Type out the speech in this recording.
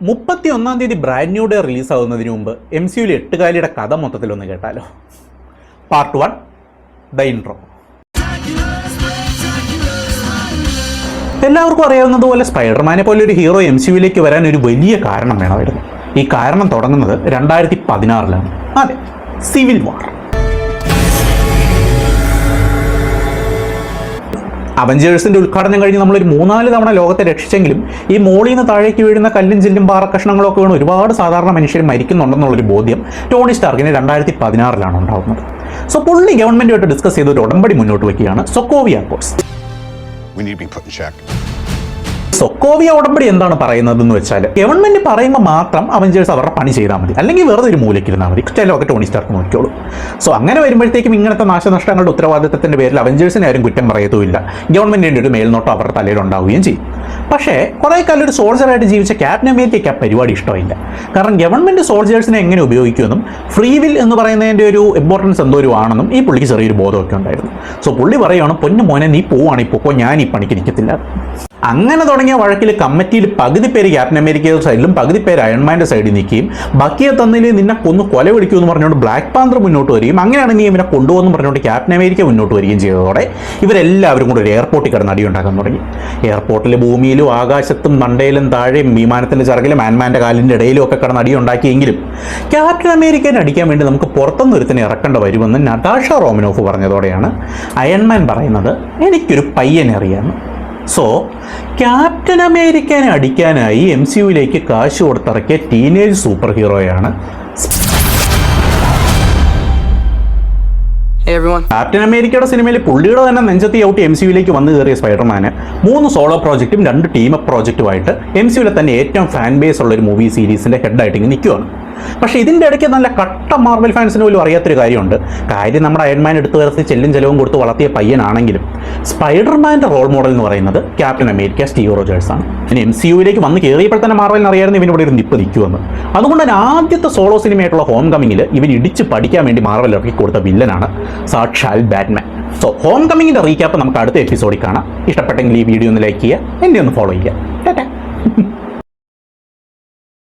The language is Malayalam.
31 ബ്രാൻഡ് ന്യൂ ഡേ റിലീസാവുന്നതിന് മുമ്പ് MCUവിൽ 8 കാലിയുടെ കഥ മൊത്തത്തിലൊന്ന് കേട്ടാലോ. Part 1 the intro. എല്ലാവർക്കും അറിയാവുന്നതുപോലെ സ്പൈഡർമാനെ പോലെ ഒരു ഹീറോ MCUവിലേക്ക് വരാൻ ഒരു വലിയ കാരണം വേണമായിരുന്നു. ഈ കാരണം തുടങ്ങുന്നത് 2016-ലാണ്. അതെ, സിവിൽ വാർ. അവഞ്ചേഴ്സിൻ്റെ ഉദ്ഘാടനം കഴിഞ്ഞ് നമ്മളൊരു 3-4 തവണ ലോകത്തെ രക്ഷിച്ചെങ്കിലും ഈ മോളിൽ നിന്ന് താഴേക്ക് വീഴുന്ന കല്ലും ചില്ലും പാറക്കഷ്ണങ്ങളൊക്കെ വീണ് ഒരുപാട് സാധാരണ മനുഷ്യർ മരിക്കുന്നുണ്ടെന്നുള്ളൊരു ബോധ്യം ടോണി സ്റ്റാർക്കിന് 2016-ലാണ് ഉണ്ടാകുന്നത്. സോ പുള്ളി ഗവൺമെൻറ്റുമായിട്ട് ഡിസ്കസ് ചെയ്തൊരു ഉടമ്പടി മുന്നോട്ട് വയ്ക്കുകയാണ്, സൊക്കോവിയ അക്കോർഡ്സ്. സൊക്കോവിയ ഉടമ്പടി എന്താണ് പറയുന്നതെന്ന് വെച്ചാൽ, ഗവൺമെന്റ് പറയുമ്പോൾ മാത്രം അവഞ്ചേഴ്സ് അവരുടെ പണി ചെയ്താൽ മതി, അല്ലെങ്കിൽ വെറുതെ ഒരു മൂലയ്ക്കിരുന്നാൽ മതി, ചിലവൊക്കെ ടോണി സ്റ്റാർക്ക് നോക്കിയോളൂ. സോ അങ്ങനെ വരുമ്പോഴത്തേക്കും ഇങ്ങനത്തെ നാശനഷ്ടങ്ങളുടെ ഉത്തരവാദിത്തത്തിന്റെ പേരിൽ അവഞ്ചേഴ്സിനെ ആരും കുറ്റം പറയത്തുമില്ല, ഗവൺമെന്റിന്റെ ഒരു മേൽനോട്ടം അവരുടെ തലയിൽ ഉണ്ടാവുകയും ചെയ്യും. പക്ഷേ കുറേ കാലം ഒരു സോൾജറായിട്ട് ജീവിച്ച ക്യാപ്റ്റൻ അമേരിക്കയ്ക്ക് ആ പരിപാടി ഇഷ്ടമില്ല. കാരണം ഗവൺമെന്റ് സോൾജേഴ്സിനെ എങ്ങനെ ഉപയോഗിക്കുമെന്നും ഫ്രീ വിൽ എന്ന് പറയുന്നതിൻ്റെ ഒരു ഇമ്പോർട്ടൻസ് എന്തോ ഒരു ആണെന്നും ഈ പുള്ളിക്ക് ചെറിയൊരു ബോധമൊക്കെ ഉണ്ടായിരുന്നു. സോ പുള്ളി പറയുകയാണ്, പൊന്നു മോനെ നീ പോവുകയാണെങ്കിൽ ഇപ്പോൾ ഞാൻ ഈ പണിക്ക് നിൽക്കത്തില്ല. അങ്ങനെ തുടങ്ങിയ വഴക്കിൽ കമ്മിറ്റിയിൽ പകുതി പേര് ക്യാപ്റ്റൻ അമേരിക്കയുടെ സൈഡിലും പകുതി പേര് അയൺമാൻ്റെ സൈഡിൽ നിൽക്കുകയും ബക്കിയെ തന്നിൽ നിന്നെ കൊന്ന് കൊല പിടിക്കുമെന്ന് പറഞ്ഞുകൊണ്ട് ബ്ലാക്ക് പാന്തർ മുന്നോട്ട് വരികയും അങ്ങനെയാണ് നീ ഇവനെ കൊണ്ടുപോകുന്നു പറഞ്ഞുകൊണ്ട് ക്യാപ്റ്റൻ അമേരിക്ക മുന്നോട്ട് വരികയും ചെയ്തതോടെ ഇവരെല്ലാവരും കൂടെ ഒരു എയർപോർട്ടിൽ കിടന്ന് അടിയുണ്ടാക്കാൻ തുടങ്ങി. എയർപോർട്ടിൽ ഭൂമിയിലും ആകാശത്തും മണ്ടയിലും താഴെയും വിമാനത്തിൻ്റെ ചിറകിലും ആൻമാൻ്റെ കാലിൻ്റെ ഇടയിലും ഒക്കെ കിടന്ന് അടിയുണ്ടാക്കിയെങ്കിലും ക്യാപ്റ്റൻ അമേരിക്കനെ അടിക്കാൻ വേണ്ടി നമുക്ക് പുറത്തുനിന്ന് ഒരുത്തിനെ ഇറക്കേണ്ട വരുമെന്ന് നടാഷ റോമനോഫ് പറഞ്ഞതോടെയാണ് അയൺമാൻ പറയുന്നത്, എനിക്കൊരു പയ്യനെ അറിയാമെന്ന്. സോ ക്യാപ്റ്റൻ അമേരിക്കനെ അടിക്കാനായി MCUവിലേക്ക് കാശ് കൊടുത്തിറക്കിയ ടീനേജ് സൂപ്പർ ഹീറോയാണ് ക്യാപ്റ്റൻ അമേരിക്കയുടെ സിനിമയിൽ പുള്ളിയുടെ തന്നെ നെഞ്ചത്തി ഔട്ട് MCUവിലേക്ക് വന്നു കയറിയ സ്പൈഡർമാന് 3 സോളോ പ്രോജക്റ്റും 2 ടീം അപ്പ് പ്രോജക്റ്റുമായിട്ട് MCUവിലെ തന്നെ ഏറ്റവും ഫാൻ ബേസ് ഉള്ള ഒരു മൂവി സീരീസിൻ്റെ ഹെഡായിട്ട് ഇങ്ങനെ നിൽക്കുകയാണ്. പക്ഷേ ഇതിൻ്റെ ഇടയ്ക്ക് നല്ല കട്ട മാർവൽ ഫാൻസിന് പോലും അറിയാത്തൊരു കാര്യമുണ്ട്. കാര്യം നമ്മുടെ അയൺമാൻ എടുത്തു വരത്തി ചെല്ലും ചെലവും കൊടുത്ത് വളർത്തിയ പയ്യനാണെങ്കിലും സ്പൈഡർമാൻ്റെ റോൾ മോഡൽ എന്ന് പറയുന്നത് ക്യാപ്റ്റൻ അമേരിക്ക സ്റ്റീവ് റോജേഴ്സ് ആണ്. ഇനി MCUവിലേക്ക് വന്ന് കയറിയപ്പോൾ തന്നെ മാർവലിന് അറിയായിരുന്നു ഇവനിവിടെ ഒരു നിപ്പ് നിൽക്കുമെന്ന്. അതുകൊണ്ട് തന്നെ ആദ്യത്തെ സോളോ സിനിമയായിട്ടുള്ള ഹോം കമ്മിങ്ങിൽ ഇവൻ ഇടിച്ച് പഠിക്കാൻ വേണ്ടി മാർവൽ ഇറക്കി കൊടുത്ത വില്ലനാണ് സാക്ഷാൽ ബാറ്റ്മാൻ. സോ ഹോം കമ്മിങ്ങിൻ്റെ റീക്യാപ്പ് നമുക്ക് അടുത്ത എപ്പിസോഡിൽ കാണാം. ഇഷ്ടപ്പെട്ടെങ്കിൽ ഈ വീഡിയോ ഒന്ന് ലൈക്ക് ചെയ്യുക, എന്നെ ഒന്ന് ഫോളോ ചെയ്യുക.